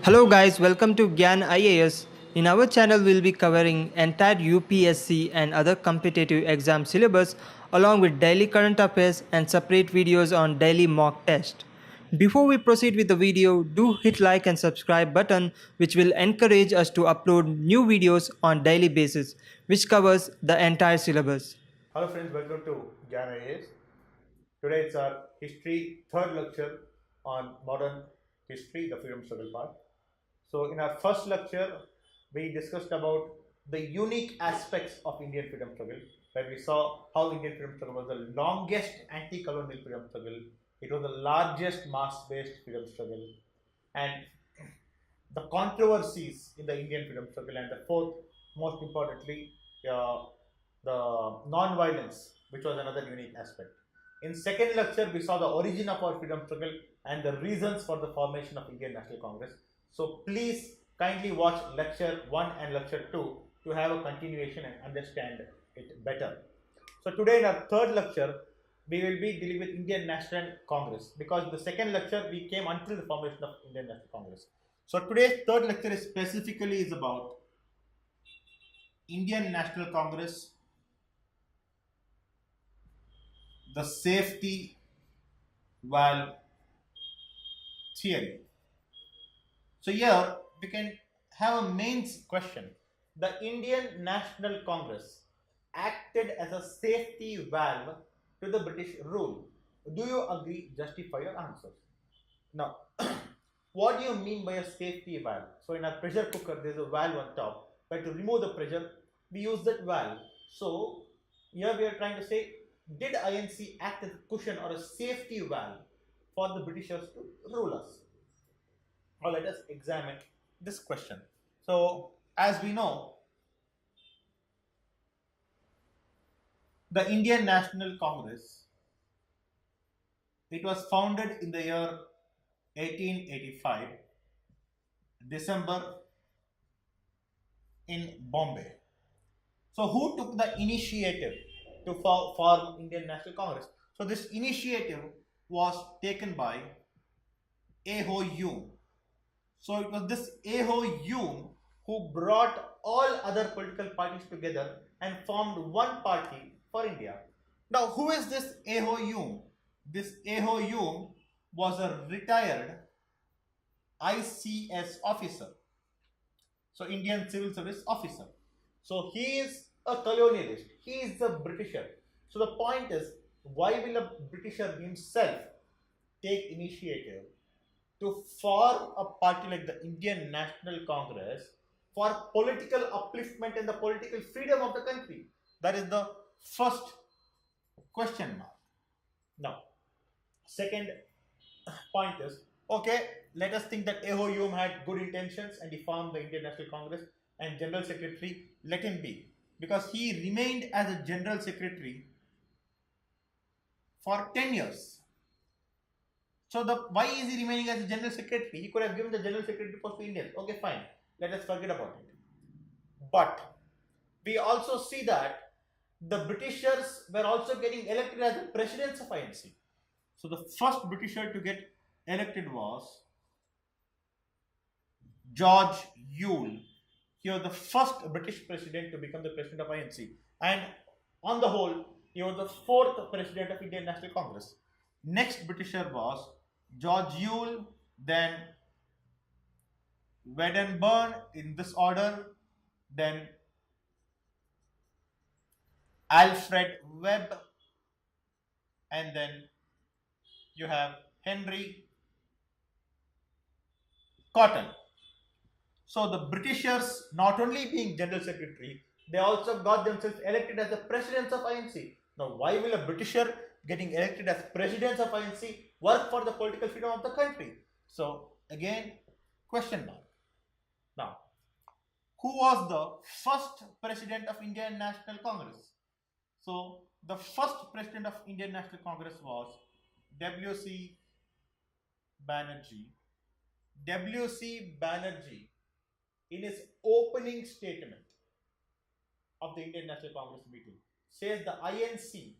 Hello guys, welcome to GYAN IAS. In our channel, we'll be covering entire UPSC and other competitive exam syllabus along with daily current affairs and separate videos on daily mock test. Before we proceed with the video, do hit like and subscribe button which will encourage us to upload new videos on daily basis which covers the entire syllabus. Hello friends, welcome to GYAN IAS. Today it's our history third lecture on modern history, the freedom struggle part. So in our first lecture, we discussed about the unique aspects of Indian freedom struggle, where we saw how Indian freedom struggle was the longest anti-colonial freedom struggle. It was the largest mass-based freedom struggle, and the controversies in the Indian freedom struggle, and the fourth, most importantly, uh, the non-violence, which was another unique aspect. In second lecture, we saw the origin of our freedom struggle and the reasons for the formation of Indian National Congress. So please kindly watch lecture 1 and lecture 2 to have a continuation and understand it better. So today in our third lecture, we will be dealing with Indian National Congress, because the second lecture we came until the formation of Indian National Congress. So today's third lecture is specifically is about Indian National Congress, the safety valve theory. So here we can have a mains question. The Indian National Congress acted as a safety valve to the British rule. Do you agree? Justify your answers. Now, what do you mean by a safety valve? So in a pressure cooker, there's a valve on top. But to remove the pressure, we use that valve. So here we are trying to say, did INC act as a cushion or a safety valve for the Britishers to rule us? Now let us examine this question. So as we know, the Indian National Congress, it was founded in the year 1885, December, in Bombay. So who took the initiative to form Indian National Congress? So this initiative was taken by Aho Hume. So it was this Aho Hume who brought all other political parties together and formed one party for India. Now, who is this Aho Hume? This Aho Hume was a retired ICS officer, so Indian Civil Service officer. So he is a colonialist, he is a Britisher. So the point is, why will a Britisher himself take initiative to form a party like the Indian National Congress for political upliftment and the political freedom of the country? That is the first question mark. Now, second point is, okay, let us think that Aho Hume had good intentions and he formed the Indian National Congress, and General Secretary, let him be, because he remained as a General Secretary for 10 years. So why is he remaining as a General Secretary? He could have given the General Secretary post to Indians. Okay, fine. Let us forget about it. But we also see that the Britishers were also getting elected as the presidents of INC. So the first Britisher to get elected was George Yule. He was the first British president to become the president of INC. And on the whole, he was the fourth president of Indian National Congress. Next Britisher was George Yule, then Wedderburn in this order, then Alfred Webb, and then you have Henry Cotton. So the Britishers, not only being General Secretary, they also got themselves elected as the presidents of INC. Now, why will a Britisher getting elected as presidents of INC work for the political freedom of the country? So again, question mark. Now, who was the first president of Indian National Congress? So the first president of Indian National Congress was W.C. Banerjee. W.C. Banerjee, in his opening statement of the Indian National Congress meeting, says the INC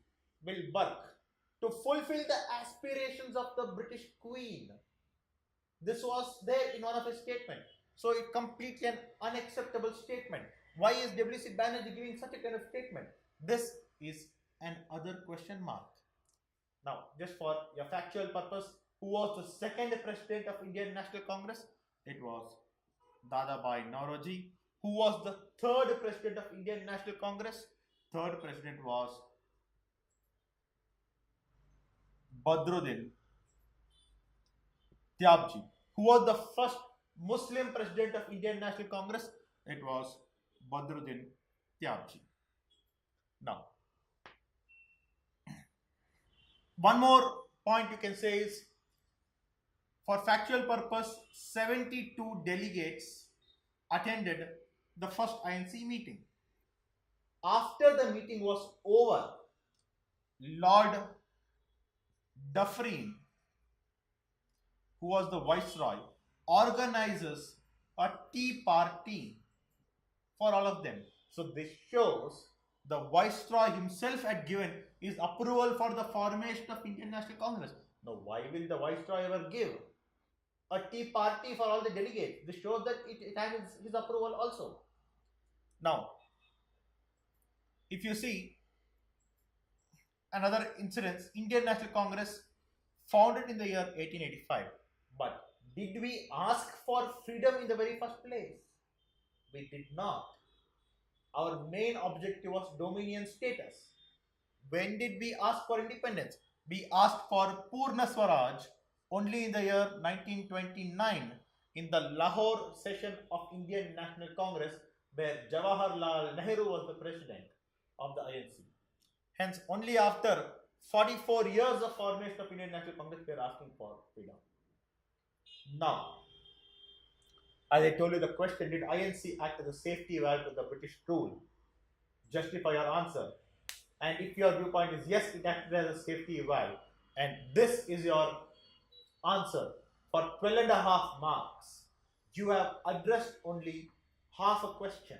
will work to fulfill the aspirations of the British Queen This was there in one of his statements. So it's completely an unacceptable statement. Why is W.C. Banerjee giving such a kind of statement? This is an other question mark. Now, just for your factual purpose, who was the second president of Indian National Congress? It was Dadabhai Naoroji. Who was the third president of Indian National Congress? Third president was Badruddin Tyabji. Who was the first Muslim president of Indian National Congress? It was Badruddin Tyabji. Now, one more point you can say is, for factual purpose, 72 delegates attended the first INC meeting. After the meeting was over, Lord Dufferin, who was the viceroy, organizes a tea party for all of them. So this shows the viceroy himself had given his approval for the formation of Indian National Congress. Now, why will the viceroy ever give a tea party for all the delegates? This shows that it has his approval also. Now, if you see another incident, Indian National Congress founded in the year 1885. But did we ask for freedom in the very first place? We did not. Our main objective was dominion status. When did we ask for independence? We asked for Purna Swaraj only in the year 1929 in the Lahore session of Indian National Congress, where Jawaharlal Nehru was the president of the INC. Hence, only after 44 years of formation of Indian National Congress, we are asking for freedom. Now, as I told you the question, did INC act as a safety valve to the British rule? Justify your answer. And if your viewpoint is yes, it acted as a safety valve, and this is your answer, for 12.5 marks, you have addressed only half a question.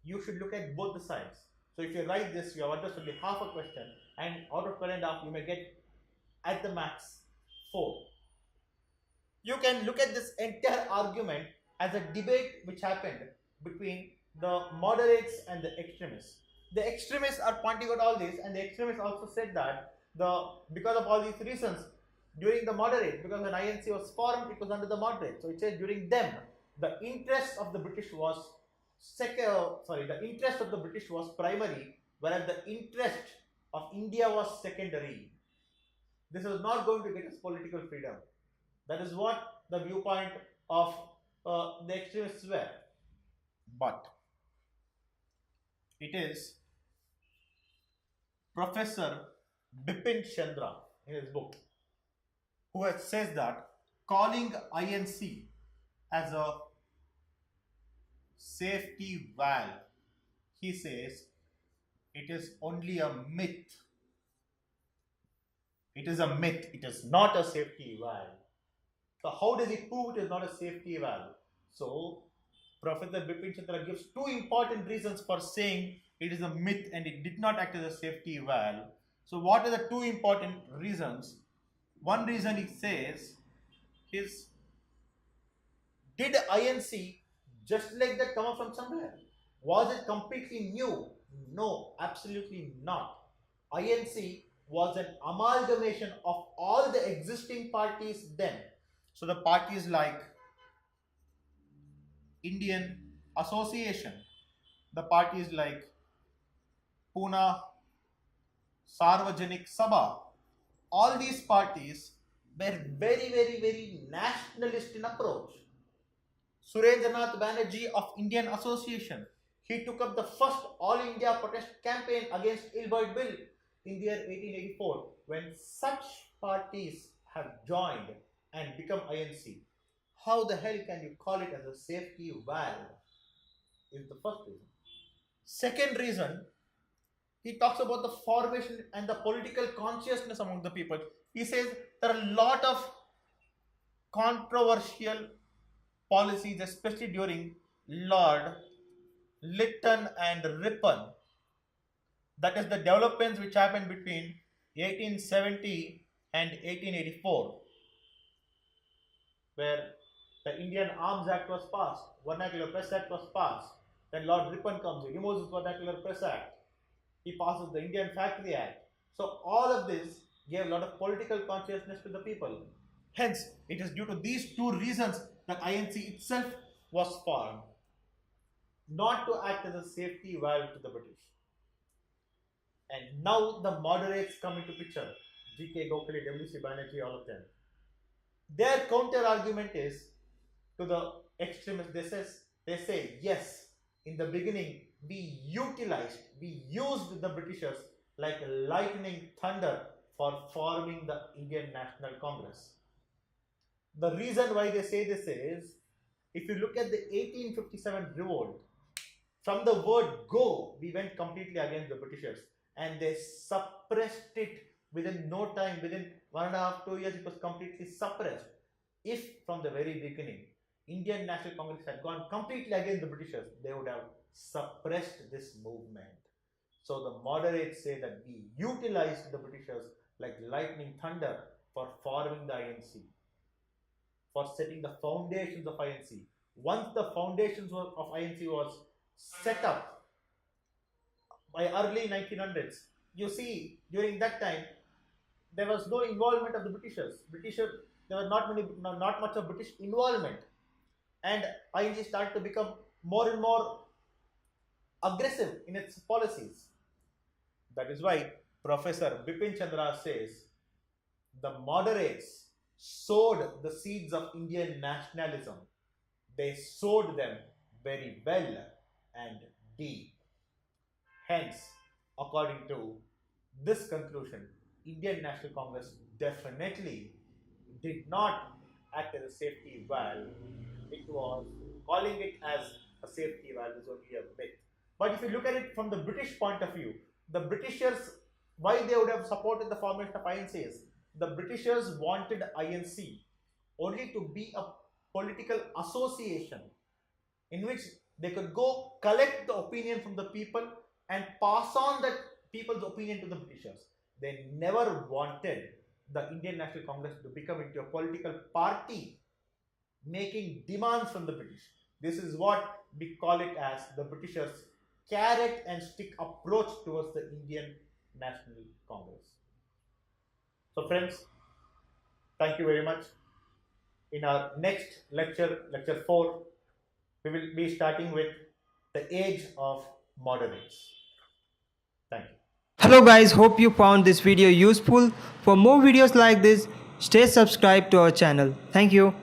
You should look at both the sides. So if you write this, you have addressed only half a question, and out of 12.5, you may get at the max 4. You can look at this entire argument as a debate which happened between the moderates and the extremists. The extremists are pointing out all this, and the extremists also said that because of all these reasons, during the moderates, because when INC was formed, it was under the moderates. So it says during them, the interest of the British was the interest of the British was primary, whereas the interest of India was secondary. This was not going to get us political freedom. That is what the viewpoint of the extremists were. But it is Professor Bipin Chandra in his book who has says that calling INC as a safety valve, he says it is only a myth. It is a myth. It is not a safety valve. So how does he prove it is not a safety valve? So Professor Bipin Chandra gives 2 important reasons for saying it is a myth and it did not act as a safety valve. So what are the 2 important reasons? One reason he says is, did INC just like that come up from somewhere? Was it completely new? No, absolutely not. INC was an amalgamation of all the existing parties then. So the parties like Indian Association, the parties like Pune Sarvajanik Sabha, all these parties were very, very, very nationalist in approach. Surendranath Banerjee of Indian Association, he took up the first All India protest campaign against Ill-Bill Bill in the year 1884. When such parties have joined and become INC, how the hell can you call it as a safety valve? Is the first reason. Second reason, he talks about the formation and the political consciousness among the people. He says there are a lot of controversial policies, especially during Lord Lytton and Ripon. That is the developments which happened between 1870 and 1884. where the Indian Arms Act was passed, Vernacular Press Act was passed. Then Lord Ripon comes, he removes the Vernacular Press Act. He passes the Indian Factory Act. So all of this gave a lot of political consciousness to the people. Hence, it is due to these two reasons that INC itself was formed, not to act as a safety valve to the British. And now the moderates come into picture. G.K. Gokhale, W.C. Banerjee, all of them. Their counter argument is to the extremists. They say, yes, in the beginning we used the Britishers like lightning thunder for forming the Indian National Congress. The reason why they say this is, if you look at the 1857 revolt, from the word go, we went completely against the Britishers, and they suppressed it within no time. Within 1.5 to 2 years, it was completely suppressed. If from the very beginning Indian National Congress had gone completely against the Britishers, they would have suppressed this movement. So the moderates say that we utilized the Britishers like lightning thunder for forming the INC, for setting the foundations of INC. Once the foundations of INC was set up by early 1900s, you see, during that time there was no involvement of the Britishers. There was not much of British involvement, and INC started to become more and more aggressive in its policies. That is why Professor Bipin Chandra says the moderates sowed the seeds of Indian nationalism. They sowed them very well and deep. Hence, according to this conclusion, Indian National Congress definitely did not act as a safety valve. It was calling it as a safety valve is only a myth. But if you look at it from the British point of view, the Britishers, why they would have supported the formation of INC is, the Britishers wanted INC only to be a political association in which they could go collect the opinion from the people and pass on that people's opinion to the Britishers. They never wanted the Indian National Congress to become into a political party making demands from the British. This is what we call it as the Britishers' carrot and stick approach towards the Indian National Congress. So friends, thank you very much. In our next lecture, lecture 4, we will be starting with the age of moderates. Thank you. Hello guys, hope you found this video useful. For more videos like this, stay subscribed to our channel. Thank you.